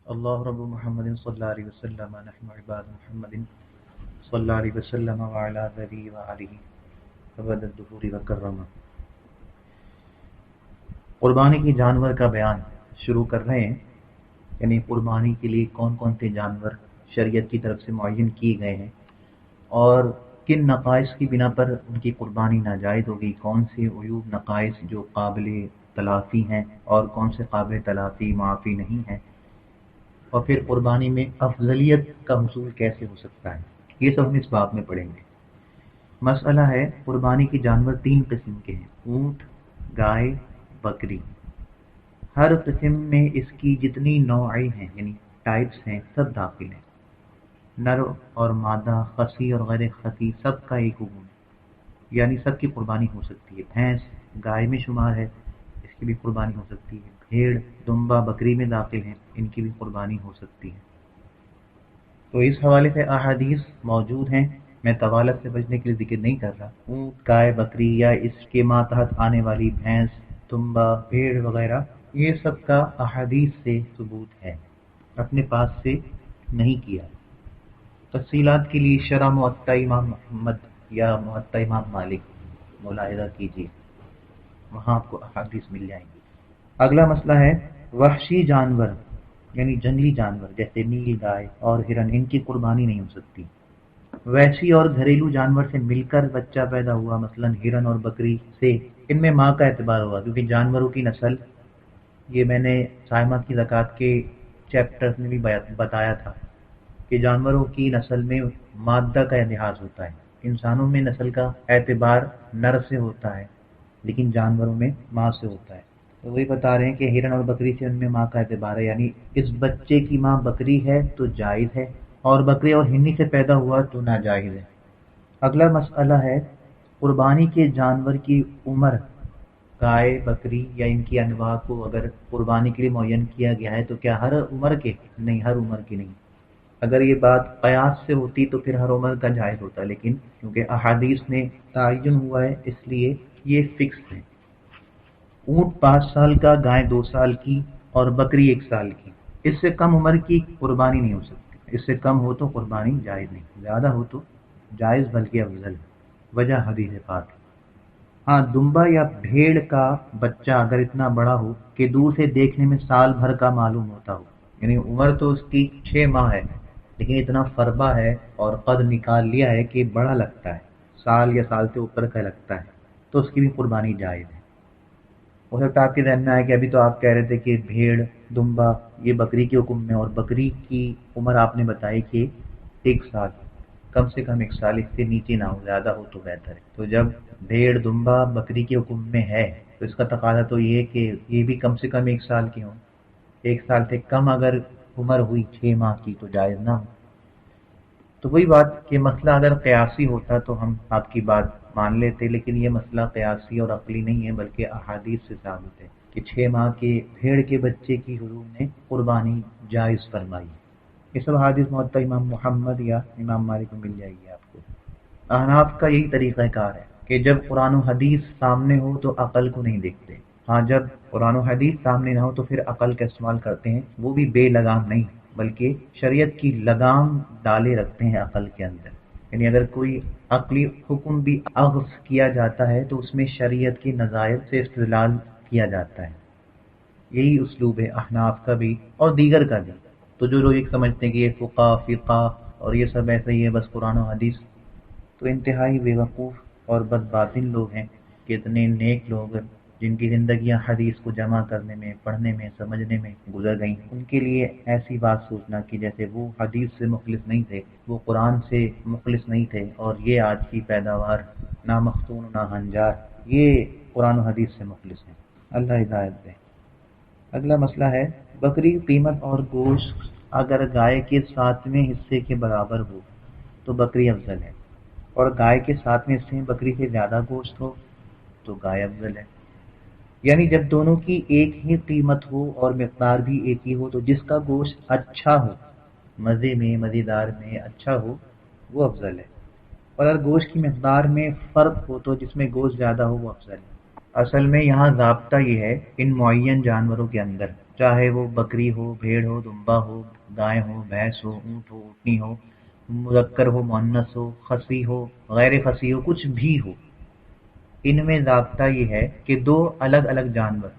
اللہ رب محمد صلی اللہ علیہ وسلم نحن عباد محمد صلی اللہ علیہ وسلم وعلی آلہ وآلہ ابد الدہور وکرم۔ قربانی کی جانور کا بیان شروع کر رہے ہیں، یعنی قربانی کے لیے کون کون سے جانور شریعت کی طرف سے معین کیے گئے ہیں اور کن نقائص کی بنا پر ان کی قربانی ناجائز ہوگی، کون سے عیوب نقائص جو قابل تلافی ہیں اور کون سے قابل تلافی معافی نہیں ہیں، اور پھر قربانی میں افضلیت کا حصول کیسے ہو سکتا ہے، یہ سب ہم اس باب میں پڑھیں گے۔ مسئلہ ہے قربانی کے جانور تین قسم کے ہیں، اونٹ، گائے، بکری۔ ہر قسم میں اس کی جتنی نوعیں ہیں یعنی ٹائپس ہیں سب داخل ہیں، نر اور مادہ، خصی اور غیر خصی، سب کا ایک حکم ہے، یعنی سب کی قربانی ہو سکتی ہے۔ بھینس گائے میں شمار ہے، اس کی بھی قربانی ہو سکتی ہے۔ بھیڑ، دمبا بکری میں داخل ہیں، ان کی بھی قربانی ہو سکتی ہے۔ تو اس حوالے سے احادیث موجود ہیں، میں طوالت سے بچنے کے لیے ذکر نہیں کر رہا۔ اونٹ، گائے، بکری یا اس کے ماتحت آنے والی بھینس، دمبا، بھیڑ وغیرہ، یہ سب کا احادیث سے ثبوت ہے، اپنے پاس سے نہیں کیا۔ تفصیلات کے لیے شرح موطا امام محمد یا موطا امام مالک ملاحظہ کیجیے، وہاں آپ کو احادیث مل جائیں گی۔ اگلا مسئلہ ہے وحشی جانور یعنی جنگلی جانور جیسے نیل گائے اور ہرن، ان کی قربانی نہیں ہو سکتی۔ وحشی اور گھریلو جانور سے مل کر بچہ پیدا ہوا، مثلا ہرن اور بکری سے، ان میں ماں کا اعتبار ہوگا، کیونکہ جانوروں کی نسل، یہ میں نے صائمہ کی زکوٰۃ کے چیپٹر میں بھی بتایا تھا کہ جانوروں کی نسل میں مادہ کا لحاظ ہوتا ہے، انسانوں میں نسل کا اعتبار نر سے ہوتا ہے لیکن جانوروں میں ماں سے ہوتا ہے۔ تو وہی بتا رہے ہیں کہ ہرن اور بکری سے ان میں ماں کا اعتبار ہے، یعنی اس بچے کی ماں بکری ہے تو جائز ہے، اور بکری اور ہرنی سے پیدا ہوا تو ناجائز ہے۔ اگلا مسئلہ ہے قربانی کے جانور کی عمر، گائے بکری یا ان کی انواع کو اگر قربانی کے لیے معین کیا گیا ہے تو کیا ہر عمر کے؟ نہیں، ہر عمر کے نہیں۔ اگر یہ بات قیاس سے ہوتی تو پھر ہر عمر کا جائز ہوتا، لیکن کیونکہ احادیث میں تعین ہوا ہے اس لیے یہ فکس ہے۔ اونٹ 5 سال کا، گائے 2 سال کی اور بکری 1 سال کی۔ اس سے کم عمر کی قربانی نہیں ہو سکتی، اس سے کم ہو تو قربانی جائز نہیں، زیادہ ہو تو جائز بلکہ افضل، وجہ حدیث پاک۔ ہاں، دمبا یا بھیڑ کا بچہ اگر اتنا بڑا ہو کہ دور سے دیکھنے میں سال بھر کا معلوم ہوتا ہو، یعنی عمر تو اس کی 6 ماہ ہے لیکن اتنا فربا ہے اور قد نکال لیا ہے کہ بڑا لگتا ہے، سال یا سال سے اوپر کا لگتا ہے، تو اس کی بھی قربانی جائز ہے۔ ہو سکتا ہے آپ کے ذہن میں آئے کہ ابھی تو آپ کہہ رہے تھے کہ بھیڑ دمبا یہ بکری کے حکم میں، اور بکری کی عمر آپ نے بتائی کہ 1 سال، کم سے کم 1 سال، اس سے نیچے نہ ہو، زیادہ ہو تو بہتر ہے۔ تو جب بھیڑ دمبا بکری کے حکم میں ہے تو اس کا تقاضا تو یہ ہے کہ یہ بھی کم سے کم 1 سال کے ہوں، 1 سال سے کم اگر عمر ہوئی 6 ماہ کی تو جائز نہ ہو۔ تو وہی بات کہ مسئلہ اگر قیاسی ہوتا تو ہم آپ کی بات مان لیتے، لیکن یہ مسئلہ قیاسی اور عقلی نہیں ہے بلکہ احادیث سے ثابت ہے کہ 6 ماہ کے بھیڑ کے بچے کی حضور نے قربانی جائز فرمائی۔ یہ سب حدیث موطا امام محمد یا امام مالک میں مل جائے گی آپ کو۔ احناف کا یہی طریقہ کار ہے کہ جب قرآن و حدیث سامنے ہو تو عقل کو نہیں دیکھتے، ہاں جب قرآن و حدیث سامنے نہ ہو تو پھر عقل کا استعمال کرتے ہیں، وہ بھی بے لگام نہیں بلکہ شریعت کی لگام ڈالے رکھتے ہیں عقل کے اندر، یعنی اگر کوئی عقلی حکم بھی اخذ کیا جاتا ہے تو اس میں شریعت کے نظائر سے استدلال کیا جاتا ہے۔ یہی اسلوب ہے احناف کا بھی اور دیگر کا بھی۔ تو جو لوگ ایک سمجھتے ہیں کہ یہ فقہ فقہ اور یہ سب ایسا ہی ہے بس قرآن و حدیث، تو انتہائی بیوقوف اور بد باطن لوگ ہیں کہ اتنے نیک لوگ جن کی زندگیاں حدیث کو جمع کرنے میں، پڑھنے میں، سمجھنے میں گزر گئیں، ان کے لیے ایسی بات سوچنا کہ جیسے وہ حدیث سے مخلص نہیں تھے، وہ قرآن سے مخلص نہیں تھے، اور یہ آج کی پیداوار نہ مختون نہ ہنجار یہ قرآن و حدیث سے مخلص ہیں۔ اللہ ہدایت دے۔ اگلا مسئلہ ہے بکری کی قیمت اور گوشت اگر گائے کے 7ویں حصے کے برابر ہو تو بکری افضل ہے، اور گائے کے 7ویں حصے میں بکری سے زیادہ گوشت ہو تو گائے افضل ہے۔ یعنی جب دونوں کی ایک ہی قیمت ہو اور مقدار بھی ایک ہی ہو تو جس کا گوشت اچھا ہو، مزے میں، مزیدار میں اچھا ہو، وہ افضل ہے، اور اگر گوشت کی مقدار میں فرق ہو تو جس میں گوشت زیادہ ہو وہ افضل ہے۔ اصل میں یہاں ضابطہ یہ ہے ان معین جانوروں کے اندر چاہے وہ بکری ہو، بھیڑ ہو، دمبا ہو، گائے ہو، بھینس ہو، اونٹ ہو، اونٹنی ہو، مذکر ہو، مؤنث ہو، خصی ہو، غیر خصی ہو، کچھ بھی ہو، ان میں ضابطہ یہ ہے کہ دو الگ الگ جانور،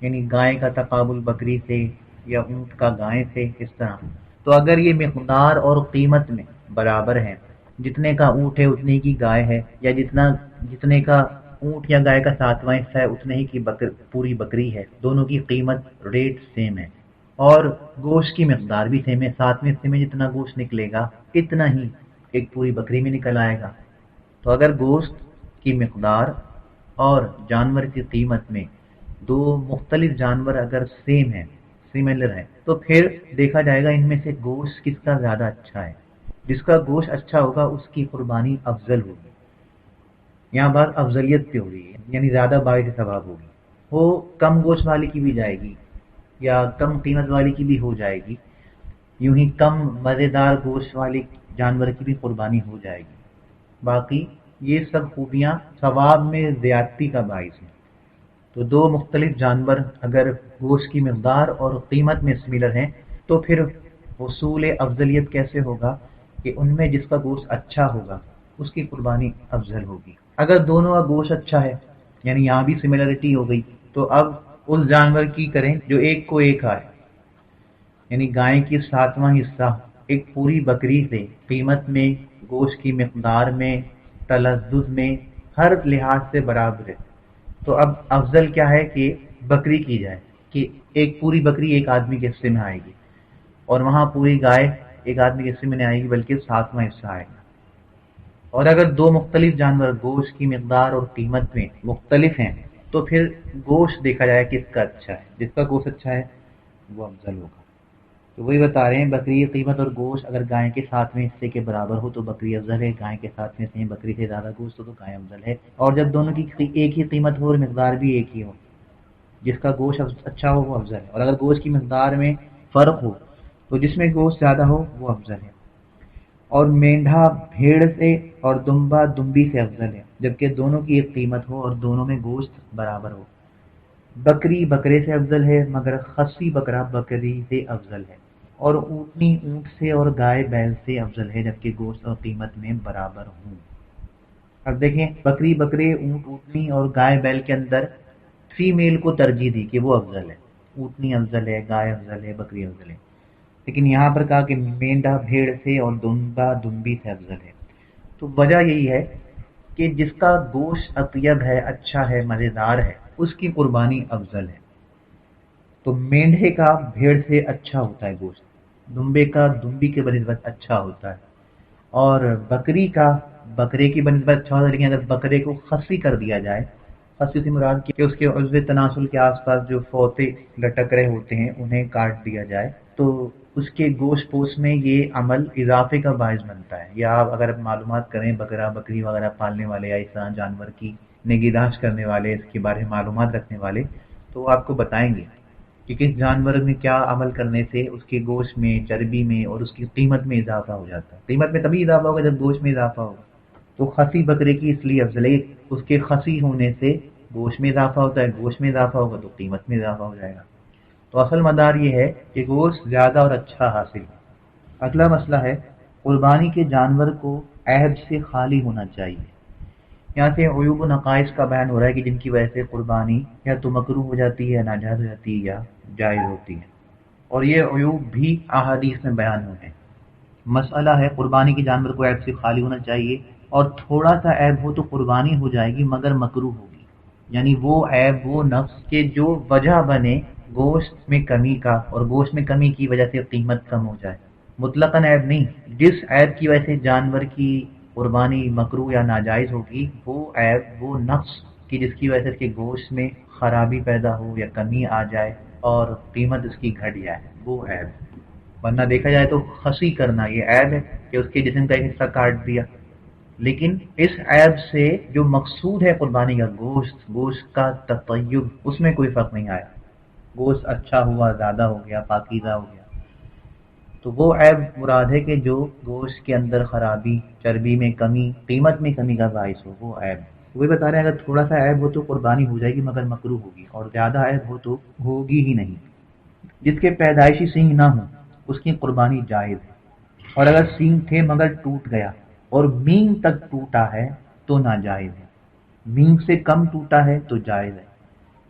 یعنی گائے کا تقابل بکری سے یا اونٹ کا گائے سے، اس طرح، تو اگر یہ مقدار اور قیمت میں برابر ہیں، جتنے کا اونٹ ہے اتنے کی گائے ہے، یا جتنے کا اونٹ یا گائے کا ساتواں حصہ ہے اتنے ہی کی پوری بکری ہے، دونوں کی قیمت ریٹ سیم ہے، اور گوشت کی مقدار بھی سیم ہے، ساتویں حصے میں جتنا گوشت نکلے گا اتنا ہی ایک پوری بکری میں نکل آئے گا۔ تو اگر گوشت کی مقدار اور جانور کی قیمت میں دو مختلف جانور اگر سیم ہیں، سملر ہیں، تو پھر دیکھا جائے گا ان میں سے گوشت کس کا زیادہ اچھا ہے۔ جس کا گوشت اچھا ہوگا اس کی قربانی افضل ہوگی، یہاں بات افضلیت پہ ہو رہی ہے، یعنی زیادہ باعث ثواب ہوگی۔ وہ کم گوشت والی کی بھی جائے گی یا کم قیمت والی کی بھی ہو جائے گی، یوں ہی کم مزیدار گوشت والی جانور کی بھی قربانی ہو جائے گی۔ باقی یہ سب خوبیاں ثواب میں زیادتی کا باعث ہیں۔ تو دو مختلف جانور اگر گوشت کی مقدار اور قیمت میں سملر ہیں تو پھر حصول افضلیت کیسے ہوگا کہ ان میں جس کا گوشت اچھا ہوگا اس کی قربانی افضل ہوگی۔ اگر دونوں کا گوشت اچھا ہے، یعنی یہاں بھی سملرٹی ہو گئی، تو اب اس جانور کی کریں جو ایک کو ایک آئے، یعنی گائے کی ساتواں حصہ ایک پوری بکری سے قیمت میں، گوشت کی مقدار میں، تلذذ میں، ہر لحاظ سے برابر ہے، تو اب افضل کیا ہے کہ بکری کی جائے، کہ ایک پوری بکری ایک آدمی کے حصے میں آئے گی، اور وہاں پوری گائے ایک آدمی کے حصے میں نہیں آئے گی بلکہ ساتواں حصہ آئے گا۔ اور اگر دو مختلف جانور گوشت کی مقدار اور قیمت میں مختلف ہیں تو پھر گوشت دیکھا جائے کس کا اچھا ہے، جس کا گوشت اچھا ہے وہ افضل ہوگا۔ تو وہی بتا رہے ہیں، بکری کی قیمت اور گوشت اگر گائے کے ساتویں حصے کے برابر ہو تو بکری افضل ہے، گائے کے ساتویں حصے میں بکری سے زیادہ گوشت ہو تو گائے افضل ہے، اور جب دونوں کی ایک ہی قیمت ہو اور مقدار بھی ایک ہی ہو، جس کا گوشت اچھا ہو وہ افضل ہے، اور اگر گوشت کی مقدار میں فرق ہو تو جس میں گوشت زیادہ ہو وہ افضل ہے۔ اور مینڈھا بھیڑ سے اور دمبا دمبی سے افضل ہے جبکہ دونوں کی ایک قیمت ہو اور دونوں میں گوشت برابر ہو۔ بکری بکرے سے افضل ہے مگر خصی بکرا بکری سے افضل ہے، اور اونٹنی اونٹ سے اور گائے بیل سے افضل ہے جبکہ گوشت اور قیمت میں برابر ہوں۔ اب دیکھیں، بکری بکرے اونٹ اونٹنی اور گائے بیل کے اندر فیمیل کو ترجیح دی کہ وہ افضل ہے، اونٹنی افضل ہے، گائے افضل ہے، بکری افضل ہے، لیکن یہاں پر کہا کہ مینڈا بھیڑ سے اور دمبا دمبی سے افضل ہے۔ تو وجہ یہی ہے کہ جس کا گوشت اطیب ہے، اچھا ہے، مزیدار ہے، اس کی قربانی افضل ہے۔ تو مینڈھے کا بھیڑ سے اچھا ہوتا ہے گوشت، دمبے کا دمبی کے بنسبت اچھا ہوتا ہے، اور بکری کا بکرے کی بنسبت اچھا ہوتا ہے، لیکن اگر بکرے کو خصی کر دیا جائے، خصی سے مراد کہ اس کے عضو تناسل کے آس پاس جو فوطے لٹک رہے ہوتے ہیں انہیں کاٹ دیا جائے، تو اس کے گوشت پوش میں یہ عمل اضافے کا باعث بنتا ہے۔ یا آپ اگر معلومات کریں بکرا بکری وغیرہ پالنے والے یا اس طرح جانور کی نگہداشت کرنے والے، اس کے بارے میں معلومات رکھنے والے، تو وہ آپ کو بتائیں گے کہ کس جانور میں کیا عمل کرنے سے اس کے گوشت میں، چربی میں اور اس کی قیمت میں اضافہ ہو جاتا ہے۔ قیمت میں تبھی اضافہ ہوگا جب گوشت میں اضافہ ہوگا۔ تو خصی بکرے کی اس لیے افضل ہے، اس کے خصی ہونے سے گوشت میں اضافہ ہوتا ہے، گوشت میں اضافہ ہوگا تو قیمت میں اضافہ ہو جائے گا۔ تو اصل مدار یہ ہے کہ گوشت زیادہ اور اچھا حاصل ہو۔ اگلا مسئلہ ہے قربانی کے جانور کو عیب سے خالی ہونا چاہیے۔ یہاں سے عیوب و نقائص کا بیان ہو رہا ہے کہ جن کی وجہ سے قربانی یا تو مکروہ ہو جاتی ہے، یا ناجائز ہو جاتی ہے، یا جائز ہوتی ہے، اور یہ عیوب بھی احادیث میں بیان ہوئے ہیں۔ مسئلہ ہے قربانی کے جانور کو عیب سے خالی ہونا چاہیے، اور تھوڑا سا عیب ہو تو قربانی ہو جائے گی مگر مکروہ ہوگی، یعنی وہ عیب، وہ نقص کہ جو وجہ بنے گوشت میں کمی کا، اور گوشت میں کمی کی وجہ سے قیمت کم ہو جائے، مطلقاً عیب نہیں، جس عیب کی وجہ سے جانور کی قربانی مکروہ یا ناجائز ہوگی وہ عیب، وہ نقص کہ جس کی وجہ سے اس کے گوشت میں خرابی پیدا ہو یا کمی آ جائے اور قیمت اس کی گھٹ جائے، وہ عیب۔ ورنہ دیکھا جائے تو خصی کرنا یہ عیب ہے کہ اس کے جسم کا ایک حصہ کاٹ دیا، لیکن اس عیب سے جو مقصود ہے قربانی کا گوشت کا تطیب، اس میں کوئی فرق نہیں آیا، گوشت اچھا ہوا، زیادہ ہو گیا، پاکیزہ ہو گیا، تو وہ عیب مراد ہے کہ جو گوشت کے اندر خرابی، چربی میں کمی، قیمت میں کمی کا باعث ہو، وہ عیب۔ وہی بتا رہے ہیں اگر تھوڑا سا عیب ہو تو قربانی ہو جائے گی مگر مکروہ ہوگی، اور زیادہ عیب ہو تو ہوگی ہی نہیں۔ جس کے پیدائشی سینگ نہ ہوں اس کی قربانی جائز ہے، اور اگر سینگ تھے مگر ٹوٹ گیا اور مینگ تک ٹوٹا ہے تو ناجائز ہے، مینگ سے کم ٹوٹا ہے تو جائز ہے،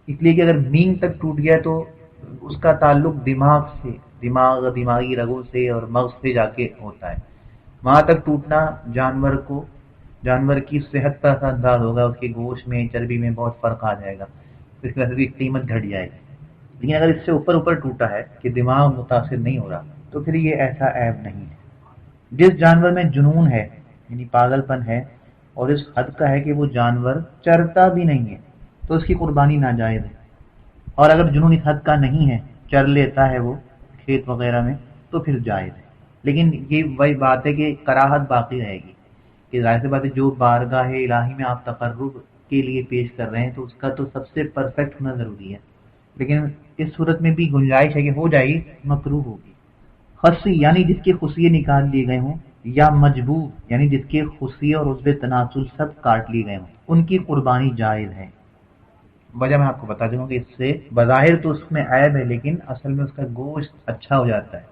اس لیے کہ اگر مینگ تک ٹوٹ گیا تو اس کا تعلق دماغ سے، دماغی رگوں سے اور مغز سے جا کے ہوتا ہے، وہاں تک ٹوٹنا جانور کی صحت پر اثر انداز ہوگا، اس کے گوشت میں چربی میں بہت فرق آ جائے گا، اس کی وجہ سے بھی قیمت گھٹ جائے گی۔ لیکن اگر اس سے اوپر ٹوٹا ہے کہ دماغ متاثر نہیں ہو رہا تو پھر یہ ایسا عیب نہیں ہے۔ جس جانور میں جنون ہے یعنی پاگل پن ہے اور اس حد کا ہے کہ وہ جانور چرتا بھی نہیں ہے تو اس کی قربانی ناجائز ہے، اور اگر جنون اس حد کا نہیں ہے، چر لیتا ہے وہ کھیت وغیرہ میں، تو پھر جائز ہے۔ لیکن یہ وہی بات ہے کہ کراہت باقی رہے گی، کہ ظاہر سی بات ہے جو بارگاہ الہی میں آپ تقرب کے لیے پیش کر رہے ہیں تو اس کا تو سب سے پرفیکٹ ہونا ضروری ہے، لیکن اس صورت میں بھی گنجائش ہے کہ ہو جائے گی، مکروہ ہوگی۔ خصی یعنی جس کے خصیے نکال لیے گئے ہوں، یا مجبور یعنی جس کے خصیے اور عضو تناسل سب کاٹ لیے گئے ہوں، ان کی قربانی جائز ہے۔ وجہ میں آپ کو بتا دوں کہ اس سے بظاہر تو اس میں عیب ہے لیکن اصل میں اس کا گوشت اچھا ہو جاتا ہے۔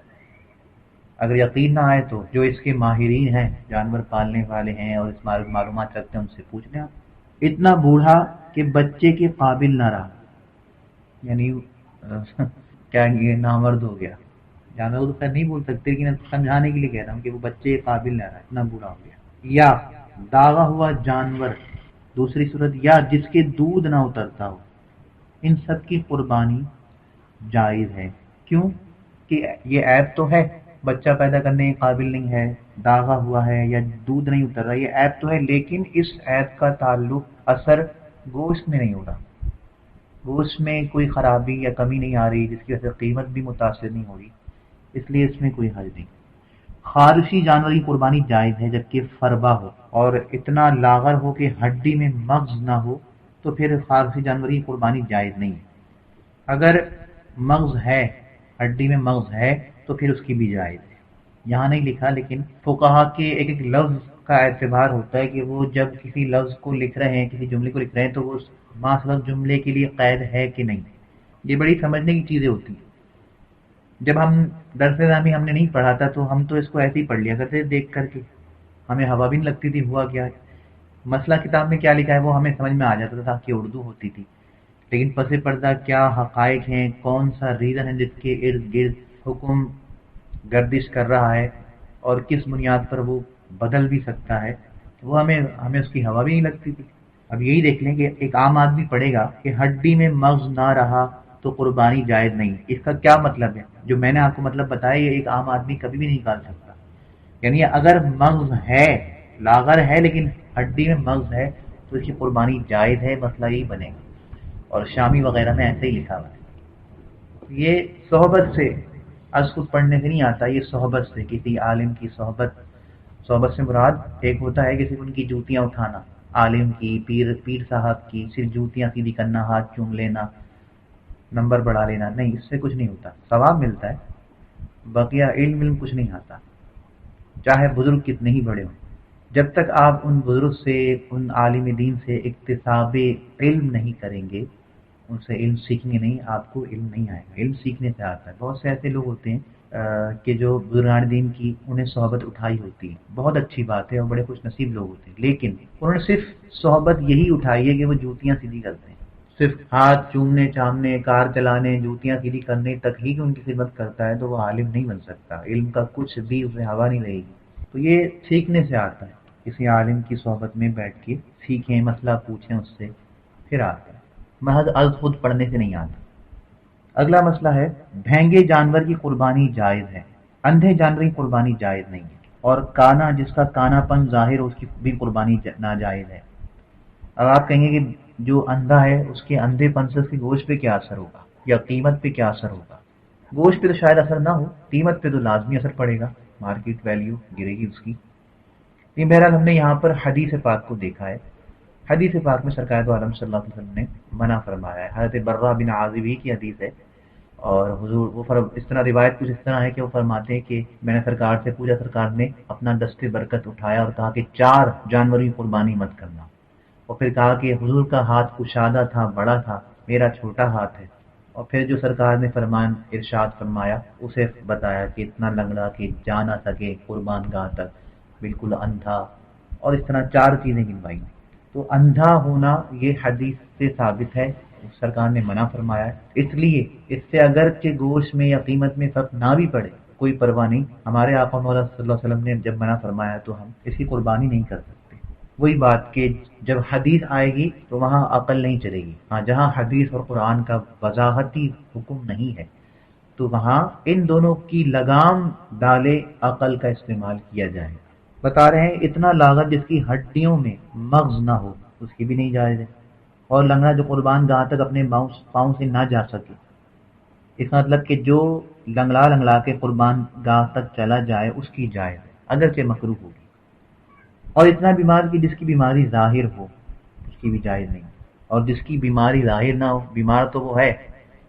اگر یقین نہ آئے تو جو اس کے ماہرین ہیں، جانور پالنے والے ہیں اور اس بارے میں معلومات رکھتے ہیں، ان سے پوچھ لیں آپ۔ اتنا بوڑھا کہ بچے کے قابل نہ رہا، یعنی کیا یہ نامرد ہو گیا، جانور کو تو خیر نہیں بول سکتے لیکن سمجھانے کے لیے کہہ رہا ہوں کہ وہ بچے کے قابل نہ رہا، اتنا بوڑھا ہو گیا۔ یا داغا ہوا جانور، دوسری صورت، یا جس کے دودھ نہ اترتا ہو، ان سب کی قربانی جائز ہے۔ کیوں کہ یہ عیب تو ہے، بچہ پیدا کرنے کے قابل نہیں ہے، داغا ہوا ہے یا دودھ نہیں اتر رہا، یہ عیب تو ہے، لیکن اس عیب کا تعلق اثر گوشت میں نہیں ہو رہا، گوشت میں کوئی خرابی یا کمی نہیں آ رہی جس کی وجہ سے قیمت بھی متاثر نہیں ہو رہی، اس لیے اس میں کوئی حرج نہیں۔ خارشی جانور کی قربانی جائز ہے جبکہ فربا ہو اور اتنا لاغر ہو کہ ہڈی میں مغز نہ ہو تو پھر خارشی جانور کی قربانی جائز نہیں ہے۔ اگر مغز ہے، ہڈی میں مغز ہے تو پھر اس کی بھی جائز ہے۔ یہاں نہیں لکھا لیکن فقہا کے ایک لفظ کا اعتبار ہوتا ہے کہ وہ جب کسی لفظ کو لکھ رہے ہیں، کسی جملے کو لکھ رہے ہیں تو وہ ماخذ جملے کے لیے قید ہے کہ نہیں، یہ بڑی سمجھنے کی چیزیں ہوتی ہیں۔ جب ہم درس نظامی ہم نے نہیں پڑھا تھا تو ہم تو اس کو ایسے ہی پڑھ لیا کرتے دیکھ کر کے، ہمیں ہوا بھی نہیں لگتی تھی ہوا کیا ہے، مسئلہ کتاب میں کیا لکھا ہے وہ ہمیں سمجھ میں آ جاتا تھا کہ اردو ہوتی تھی، لیکن پس پردہ کیا حقائق ہیں، کون سا ریزن ہے جس کے ارد گرد حکم گردش کر رہا ہے اور کس بنیاد پر وہ بدل بھی سکتا ہے، وہ ہمیں اس کی ہوا بھی نہیں لگتی تھی۔ اب یہی دیکھ لیں کہ ایک عام آدمی پڑھے گا کہ ہڈی میں مغز نہ رہا تو قربانی جائز نہیں، اس کا کیا مطلب ہے؟ جو میں نے آپ کو مطلب بتایا یہ ایک عام آدمی کبھی بھی نہیں نکال سکتا، یعنی اگر مغز ہے، لاغر ہے لیکن ہڈی میں مغز ہے تو اس کی قربانی جائز ہے، مسئلہ یہی بنے گا، اور شامی وغیرہ میں ایسے ہی لکھا ہوا ہے۔ یہ صحبت سے، از خود پڑھنے سے نہیں آتا، یہ صحبت سے، کسی عالم کی صحبت سے مراد ایک ہوتا ہے کہ صرف ان کی جوتیاں اٹھانا، عالم کی، پیر صاحب کی صرف جوتیاں سیدھی کرنا، ہاتھ چوم لینا، نمبر بڑھا لینا، نہیں، اس سے کچھ نہیں ہوتا، ثواب ملتا ہے، بقیہ علم کچھ نہیں آتا، چاہے بزرگ کتنے ہی بڑے ہوں، جب تک آپ ان بزرگ سے، ان عالم دین سے اکتساب علم نہیں کریں گے، ان سے علم سیکھیں گے نہیں، آپ کو علم نہیں آئے گا، علم سیکھنے سے آتا ہے۔ بہت سے ایسے لوگ ہوتے ہیں کہ جو بزرگان دین کی انہیں صحبت اٹھائی ہوتی ہے، بہت اچھی بات ہے اور بڑے خوش نصیب لوگ ہوتے ہیں، لیکن انہوں نے صرف صحبت یہی اٹھائی ہے کہ وہ جوتیاں سیدھی کرتے ہیں، صرف ہاتھ چومنے چامنے، کار چلانے، جوتیاں سیدھی کرنے تک ہی کہ ان کی خدمت کرتا ہے تو وہ عالم نہیں بن سکتا، علم کا کچھ بھی اسے ہوا نہیں رہے گی۔ تو یہ سیکھنے سے آتا ہے، کسی عالم کی صحبت میں بیٹھ کے سیکھیں، مسئلہ پوچھیں اس سے، پھر آتا ہے، محض از خود پڑھنے سے نہیں آتا۔ اگلا مسئلہ ہے بھینگے جانور کی قربانی جائز ہے، اندھے جانور کی قربانی جائز نہیں ہے، اور کانا جس کا کانا پن ظاہر ہو اس کی بھی قربانی ناجائز ہے۔ اب آپ کہیں گے کہ جو اندھا ہے اس کے اندھے پن سے اس کے گوشت پہ کیا اثر ہوگا یا قیمت پہ کیا اثر ہوگا؟ گوشت پہ تو شاید اثر نہ ہو، قیمت پہ تو لازمی اثر پڑے گا، مارکیٹ ویلیو گرے گی اس کی۔ لیکن بہرحال ہم نے یہاں پر حدیث پاک کو دیکھا ہے، حدیث پاک میں سرکار دو عالم صلی اللہ علیہ وسلم نے منع فرمایا ہے، حضرت برہ بن عازب ہی کی حدیث ہے، اور حضور وہ اس طرح روایت کچھ اس طرح ہے کہ وہ فرماتے ہیں کہ میں نے سرکار سے پوچھا، سرکار نے اپنا دست برکت اٹھایا اور کہا کہ 4 جانوروں کی قربانی مت کرنا، اور پھر کہا کہ حضور کا ہاتھ کشادہ تھا، بڑا تھا، میرا چھوٹا ہاتھ ہے، اور پھر جو سرکار نے فرمان ارشاد فرمایا اسے بتایا کہ اتنا لنگڑا کہ جا نہ سکے قربان گاہ تک، بالکل اندھا، اور اس طرح چار چیزیں گنوائی۔ تو اندھا ہونا یہ حدیث سے ثابت ہے، سرکار نے منع فرمایا ہے، اس لیے اس سے اگرچہ گوشت میں یا قیمت میں فرق نہ بھی پڑے کوئی پرواہ نہیں، ہمارے آقا مولا صلی اللہ علیہ وسلم نے جب منع فرمایا تو ہم اس کی قربانی نہیں کر سکتے۔ وہی بات کہ جب حدیث آئے گی تو وہاں عقل نہیں چلے گی، ہاں جہاں حدیث اور قرآن کا وضاحتی حکم نہیں ہے تو وہاں ان دونوں کی لگام ڈالے عقل کا استعمال کیا جائے۔ بتا رہے ہیں اتنا لاغت جس کی ہڈیوں میں مغز نہ ہو اس کی بھی نہیں جائز ہے، اور لنگڑا جو قربان گاہ تک اپنے پاؤں سے نہ جا سکے، اس کا مطلب کہ جو لنگڑا لنگڑا کے قربان گاہ تک چلا جائے اس کی جائز ہے، اگرچہ مکروہ ہوگی۔ اور اتنا بیمار کہ جس کی بیماری ظاہر ہو اس کی بھی جائز نہیں، اور جس کی بیماری ظاہر نہ ہو، بیمار تو وہ ہے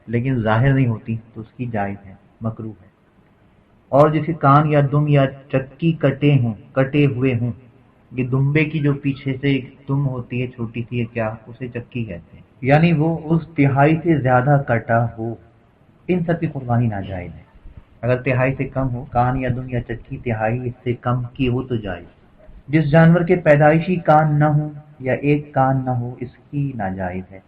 لیکن ظاہر نہیں ہوتی تو اس کی جائز ہے، مکروہ ہے۔ اور جسے کان یا دم یا چکی کٹے ہوئے ہوں، یہ دمبے کی جو پیچھے سے ایک دم ہوتی ہے چھوٹی سی، کیا اسے چکی کہتے ہیں، یعنی وہ اس تہائی سے زیادہ کٹا ہو، ان سب کی قربانی ناجائز ہے۔ اگر تہائی سے کم ہو، کان یا دم یا چکی تہائی اس سے کم کی ہو تو جائز۔ جس جانور کے پیدائشی کان نہ ہو یا ایک کان نہ ہو اس کی ناجائز ہے،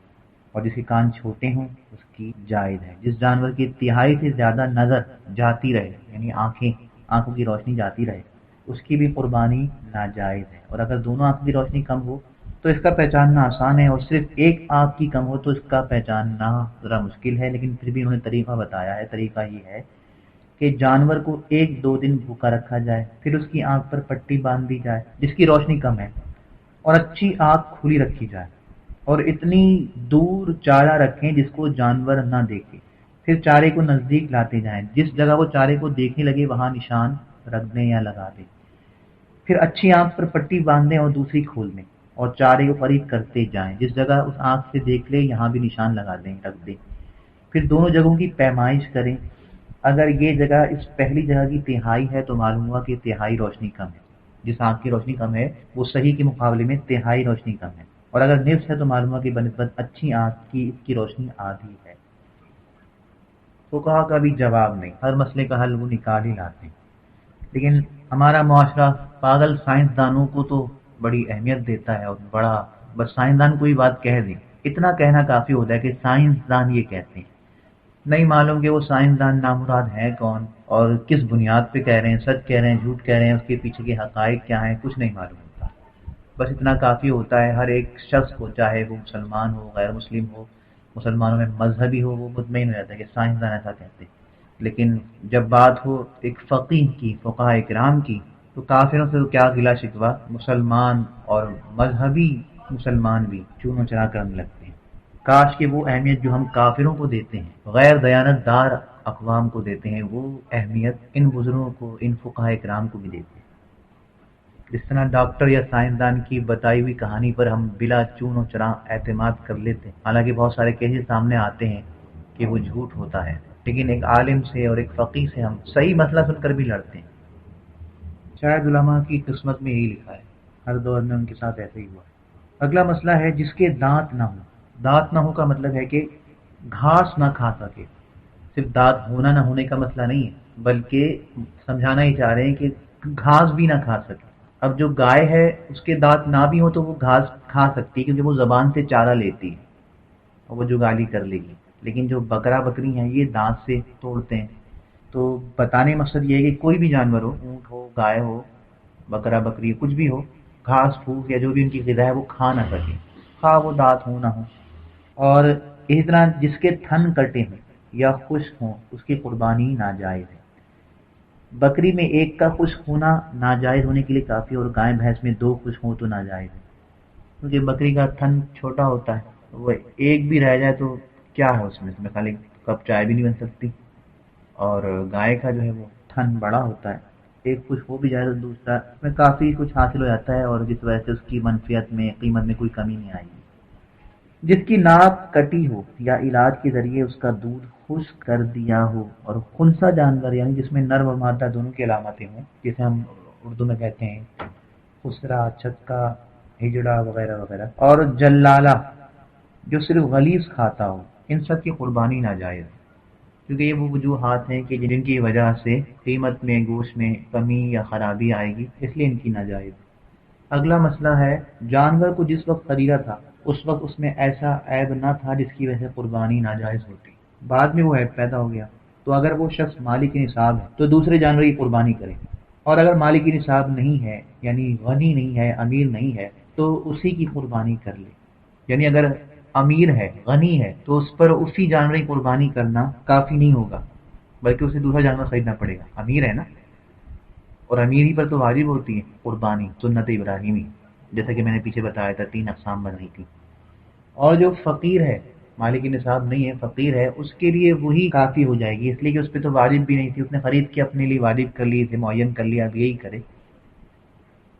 اور جس کے کان چھوٹے ہوں اس کی جائز ہے۔ جس جانور کی تہائی سے زیادہ نظر جاتی رہے، یعنی آنکھوں کی روشنی جاتی رہے، اس کی بھی قربانی ناجائز ہے۔ اور اگر دونوں آنکھوں کی روشنی کم ہو تو اس کا پہچاننا آسان ہے، اور صرف ایک آنکھ کی کم ہو تو اس کا پہچاننا ذرا مشکل ہے، لیکن پھر بھی انہوں نے طریقہ بتایا ہے۔ طریقہ یہ ہے کہ جانور کو 1-2 دن بھوکا رکھا جائے، پھر اس کی آنکھ پر پٹی باندھ دی جائے جس کی روشنی کم ہے، اور اچھی آنکھ کھلی رکھی جائے، اور اتنی دور چارہ رکھیں جس کو جانور نہ دیکھے، پھر چارے کو نزدیک لاتے جائیں، جس جگہ وہ چارے کو دیکھنے لگے وہاں نشان رکھ دیں یا لگا دیں، پھر اچھی آنکھ پر پٹی باندھ دیں اور دوسری کھول دیں، اور چارے کو قریب کرتے جائیں، جس جگہ اس آنکھ سے دیکھ لے یہاں بھی نشان لگا دیں، رکھ دیں، پھر دونوں جگہوں کی پیمائش کریں۔ اگر یہ جگہ اس پہلی جگہ کی تہائی ہے تو معلوم ہوا کہ تہائی روشنی کم ہے، جس آنکھ کی روشنی کم ہے وہ صحیح کے مقابلے میں تہائی روشنی کم ہے، اور اگر نصف ہے تو معلوم ہوا کہ بنسبت اچھی آنکھ کی اس کی روشنی آدھی ہے۔ فقہا کا بھی جواب نہیں، ہر مسئلے کا حل وہ نکال ہی لاتے ہیں، لیکن ہمارا معاشرہ پاگل سائنسدانوں کو تو بڑی اہمیت دیتا ہے، اور بڑا بس سائنسدان کوئی بات کہہ دیں، اتنا کہنا کافی ہوتا ہے کہ سائنسدان یہ کہتے ہیں، نہیں معلوم کہ وہ سائنسدان نامراد ہیں کون اور کس بنیاد پہ کہہ رہے ہیں، سچ کہہ رہے ہیں جھوٹ کہہ رہے ہیں، اس کے پیچھے کے حقائق کیا ہیں، کچھ نہیں معلوم ہوتا۔ بس اتنا کافی ہوتا ہے ہر ایک شخص کو، چاہے وہ مسلمان ہو غیر مسلم ہو، مسلمانوں میں مذہبی ہو، وہ مطمئن ہو جاتا ہے کہ سائنسدان ایسا کہتے ہیں۔ لیکن جب بات ہو ایک فقیہ کی، فقہاء کرام کی، تو کافروں سے تو کیا گلہ شکوہ، مسلمان اور مذہبی مسلمان بھی چونوں چرا کرنے لگتے ہیں۔ کاش کہ وہ اہمیت جو ہم کافروں کو دیتے ہیں، غیر دیانت دار اقوام کو دیتے ہیں، وہ اہمیت ان بزرگوں کو، ان فقہاء کرام کو بھی دیتے ہیں۔ جس طرح ڈاکٹر یا سائنسدان کی بتائی ہوئی کہانی پر ہم بلا چون و چرا اعتماد کر لیتے ہیں، حالانکہ بہت سارے کیسز سامنے آتے ہیں کہ وہ جھوٹ ہوتا ہے، لیکن ایک عالم سے اور ایک فقیہ سے ہم صحیح مسئلہ سن کر بھی لڑتے ہیں۔ شاید علماء کی قسمت میں یہی لکھا ہے، ہر دور میں ان کے ساتھ ایسے ہی ہوا ہے۔ اگلا مسئلہ ہے جس کے دانت نہ ہوں۔ دانت نہ ہو کا مطلب ہے کہ گھاس نہ کھا سکے، صرف دانت ہونا نہ ہونے کا مسئلہ نہیں ہے، بلکہ سمجھانا ہی چاہ رہے ہیں کہ گھاس بھی نہ کھا سکے۔ اب جو گائے ہے اس کے دانت نہ بھی ہو تو وہ گھاس کھا سکتی ہے، کیونکہ وہ زبان سے چارہ لیتی ہے اور وہ جگالی کر لے گی، لیکن جو بکرا بکری ہیں یہ دانت سے توڑتے ہیں۔ تو بتانے مقصد یہ ہے کہ کوئی بھی جانور ہو، اونٹ ہو، گائے ہو، بکرا بکری کچھ بھی ہو، گھاس پھوس یا جو بھی ان کی غذا ہے وہ کھا نہ سکے، خواہ وہ دانت ہو نہ ہو۔ اور اسی طرح جس کے تھن کٹے ہوں یا خشک ہوں اس کی قربانی ناجائز ہے۔ بکری میں ایک کا خشک ہونا ناجائز ہونے کے لیے کافی، اور گائے بھینس میں 2 خشک ہوں تو ناجائز ہے، کیونکہ بکری کا تھن چھوٹا ہوتا ہے، وہ ایک بھی رہ جائے تو کیا ہے اس میں خالی کپ چائے بھی نہیں بن سکتی، اور گائے کا جو ہے وہ تھن بڑا ہوتا ہے، ایک خشک ہو بھی جائے تو دوسرا میں کافی کچھ حاصل ہو جاتا ہے، اور جس وجہ سے اس کی منفیت میں قیمت میں کوئی کمی نہیں آئے گی۔ جس کی ناک کٹی ہو یا علاج کے ذریعے اس کا دودھ خشک کر دیا ہو، اور خنثی جانور یعنی جس میں نر و مادہ دونوں کی علامتیں ہوں، جسے ہم اردو میں کہتے ہیں خسرا، چھکا، ہجڑا وغیرہ وغیرہ، اور جلالہ جو صرف غلیظ کھاتا ہو، ان سب کی قربانی ناجائز ہے، کیونکہ یہ وہ وجوہات ہیں کہ جن کی وجہ سے قیمت میں گوشت میں کمی یا خرابی آئے گی، اس لیے ان کی ناجائز ہے۔ اگلا مسئلہ ہے، جانور کو جس وقت خریدا تھا اس وقت اس میں ایسا عیب نہ تھا جس کی وجہ سے قربانی ناجائز ہوتی، بعد میں وہ عیب پیدا ہو گیا، تو اگر وہ شخص مالک نصاب ہے تو دوسرے جانور کی قربانی کرے، اور اگر مالک نصاب نہیں ہے یعنی غنی نہیں ہے، امیر نہیں ہے، تو اسی کی قربانی کر لے۔ یعنی اگر امیر ہے، غنی ہے، تو اس پر اسی جانور کی قربانی کرنا کافی نہیں ہوگا، بلکہ اسے دوسرا جانور خریدنا پڑے گا، امیر ہے نا، اور امیر ہی پر تو واجب ہوتی ہے قربانی، سنت ابراہیمی، جیسا کہ میں نے پیچھے بتایا تھا 3 اقسام بنائی تھی۔ اور جو فقیر ہے، مالک نصاب نہیں ہے، فقیر ہے، اس کے لیے وہی کافی ہو جائے گی، اس لیے کہ اس پہ تو واجب بھی نہیں تھی، اس نے خرید کے اپنے لیے واجب کر لی تھے، معین کر لیا، اب یہی کرے۔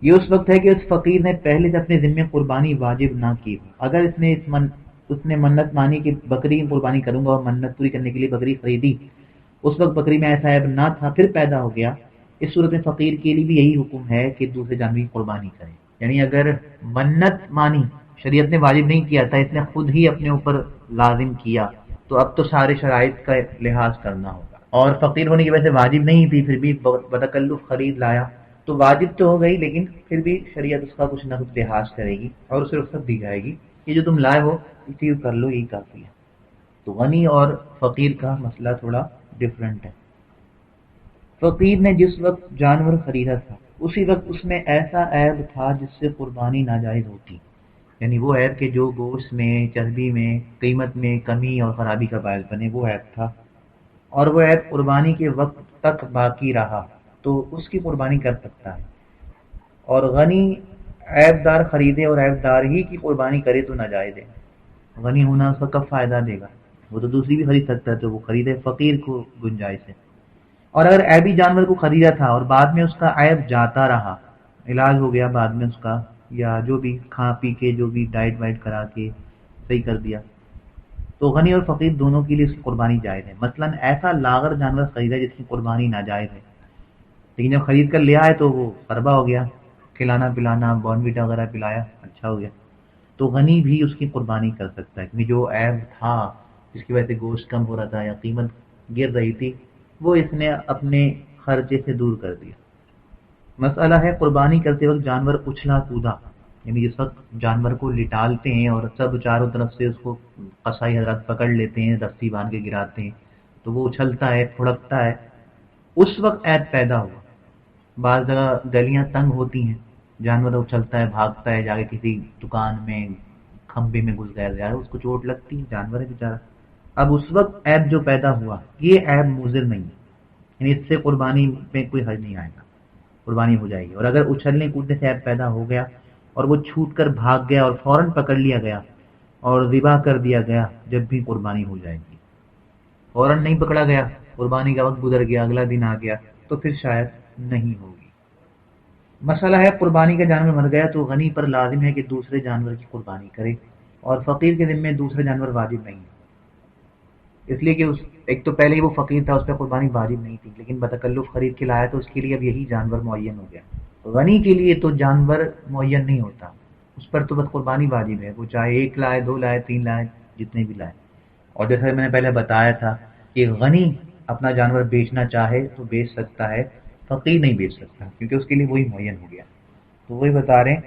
یہ اس وقت ہے کہ اس فقیر نے پہلے سے اپنے ذمے قربانی واجب نہ کی ہو۔ اگر اس نے منت مانی کہ بکری کی قربانی کروں گا اور منت پوری کرنے کے لیے بکری خریدی، اس وقت بکری میں ایسا عیب نہ تھا، پھر پیدا ہو گیا، اس صورت میں فقیر کے لیے بھی یہی حکم ہے کہ دوسرے جانور کی قربانی کرے۔ یعنی اگر منت مانی شریعت نے واجب نہیں کیا تھا، اس نے خود ہی اپنے اوپر لازم کیا، تو اب تو سارے شرائط کا لحاظ کرنا ہوگا، اور فقیر ہونے کی وجہ سے واجب نہیں تھی، پھر بھی بتکلف خرید لایا تو واجب تو ہو گئی، لیکن پھر بھی شریعت اس کا کچھ نہ کچھ لحاظ کرے گی اور اسے رخصت دی جائے گی، یہ جو تم لائے ہو اسی کو کر لو، یہی کافی ہے۔ تو غنی اور فقیر کا مسئلہ تھوڑا ڈفرینٹ ہے۔ فقیر نے جس وقت جانور خریدا تھا اسی وقت اس میں ایسا عیب تھا جس سے قربانی ناجائز ہوتی، یعنی وہ عیب کہ جو گوشت میں، چربی میں، قیمت میں کمی اور خرابی کا باعث بنے، وہ عیب تھا، اور وہ عیب قربانی کے وقت تک باقی رہا تو اس کی قربانی کر سکتا ہے۔ اور غنی عیب دار خریدے اور عیب دار ہی کی قربانی کرے تو ناجائز ہے، غنی ہونا اس کا کب فائدہ دے گا، وہ تو دوسری بھی خرید سکتا ہے تو وہ خریدے، فقیر کو گنجائش ہے۔ اور اگر عیبی جانور کو خریدا تھا اور بعد میں اس کا عیب جاتا رہا، علاج ہو گیا بعد میں اس کا، یا جو بھی کھا پی کے جو بھی ڈائٹ وائٹ کرا کے صحیح کر دیا، تو غنی اور فقیر دونوں کے لیے اس کی قربانی جائز ہے۔ مثلا ایسا لاغر جانور خریدا جس کی قربانی ناجائز ہے، لیکن جب خرید کر لے آئے تو وہ قربہ ہو گیا، کھلانا پلانا بورنویٹا وغیرہ پلایا، اچھا ہو گیا، تو غنی بھی اس کی قربانی کر سکتا ہے، کیونکہ جو عیب تھا جس کی وجہ سے گوشت کم ہو رہا تھا یا قیمت گر رہی تھی، وہ اس نے اپنے خرچے سے دور کر دیا۔ مسئلہ ہے قربانی کرتے وقت جانور اچھلا کودا، یعنی جس وقت جانور کو لٹالتے ہیں اور سب چاروں طرف سے اس کو قصائی حضرات پکڑ لیتے ہیں، رسی باندھ کے گراتے ہیں، تو وہ اچھلتا ہے، پھڑکتا ہے، اس وقت عیب پیدا ہوا۔ بعض جگہ گلیاں تنگ ہوتی ہیں، جانور اچھلتا ہے، بھاگتا ہے، جا کے کسی دکان میں کھمبے میں گھس گیا، اس کو چوٹ لگتی ہے، جانور ہے بیچارہ۔ اب اس وقت عیب جو پیدا ہوا، یہ عیب مضر نہیں ہے، یعنی اس سے قربانی میں کوئی حرج نہیں آئے گا، قربانی ہو جائے گی۔ اور اگر اچھلنے کودنے سے عیب پیدا ہو گیا اور وہ چھوٹ کر بھاگ گیا اور فوراً پکڑ لیا گیا اور ذبح کر دیا گیا، جب بھی قربانی ہو جائے گی۔ فوراً نہیں پکڑا گیا، قربانی کا وقت گزر گیا، اگلا دن آ گیا، تو پھر شاید نہیں ہوگی۔ مسئلہ ہے قربانی کا جانور مر گیا تو غنی پر لازم ہے کہ دوسرے جانور کی قربانی کرے، اور فقیر کے ذمے دوسرا جانور واجب نہیں ہے، اس لیے کہ ایک تو پہلے ہی وہ فقیر تھا، اس پہ قربانی واجب نہیں تھی، لیکن بتکلف خرید کے لایا تو اس کے لیے اب یہی جانور معین ہو گیا۔ غنی کے لیے تو جانور معین نہیں ہوتا، اس پر تو بس قربانی واجب ہے، وہ چاہے 1 لائے، 2 لائے، 3 لائے، جتنے بھی لائے۔ اور جیسا میں نے پہلے بتایا تھا کہ غنی اپنا جانور بیچنا چاہے تو بیچ سکتا ہے، فقیر نہیں بیچ سکتا، کیونکہ اس کے لیے وہی معین ہو گیا۔ تو وہی بتا رہے ہیں،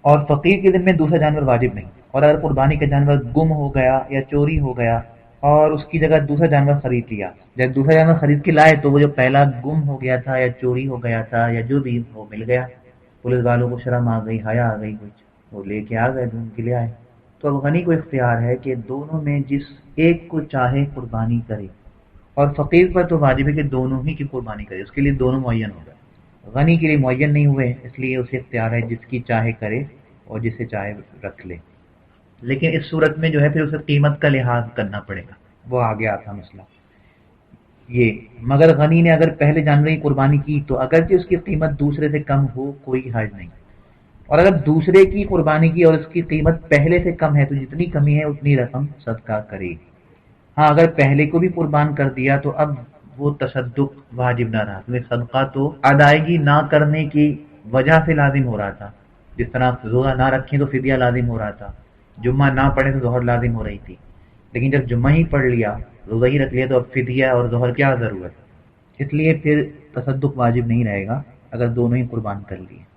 اور فقیر کے ذمے دوسرا جانور واجب نہیں، اور اگر قربانی کا جانور گم ہو گیا یا چوری ہو گیا اور اس کی جگہ دوسرا جانور خرید لیا، جب دوسرا جانور خرید کے لائے تو وہ جو پہلا گم ہو گیا تھا یا چوری ہو گیا تھا یا جو بھی، وہ مل گیا، پولیس والوں کو شرم آ گئی، حیا آ گئی، کچھ وہ لے کے آ گئے، ڈھونڈ کے لے آئے۔ تو اب غنی کو اختیار ہے کہ دونوں میں جس ایک کو چاہے قربانی کرے، اور فقیر پر تو واجب ہے کہ دونوں ہی کی قربانی کرے، اس کے لیے دونوں معین ہو گئے۔ غنی کے لیے معین نہیں ہوئے، اس لیے اسے اختیار ہے جس کی چاہے کرے اور جسے چاہے رکھ لے، لیکن اس صورت میں جو ہے پھر اسے قیمت کا لحاظ کرنا پڑے گا، وہ آ گیا تھا مسئلہ یہ۔ مگر غنی نے اگر پہلے جانور کی قربانی کی تو اگرچہ اس کی قیمت دوسرے سے کم ہو کوئی حرج نہیں، اور اگر دوسرے کی قربانی کی اور اس کی قیمت پہلے سے کم ہے تو جتنی کمی ہے اتنی رقم صدقہ کرے۔ ہاں اگر پہلے کو بھی قربان کر دیا تو اب وہ تصدق واجب نہ رہا، کیونکہ صدقہ تو ادائیگی نہ کرنے کی وجہ سے لازم ہو رہا تھا، جس طرح روزہ نہ رکھیں تو فدیہ لازم ہو رہا تھا، جمعہ نہ پڑھیں تو ظہر لازم ہو رہی تھی، لیکن جب جمعہ ہی پڑھ لیا، روزہ ہی رکھ لیا، تو اب فدیہ اور ظہر کیا ضرورت؟ اس لیے پھر تصدق واجب نہیں رہے گا اگر دونوں ہی قربان کر لیے۔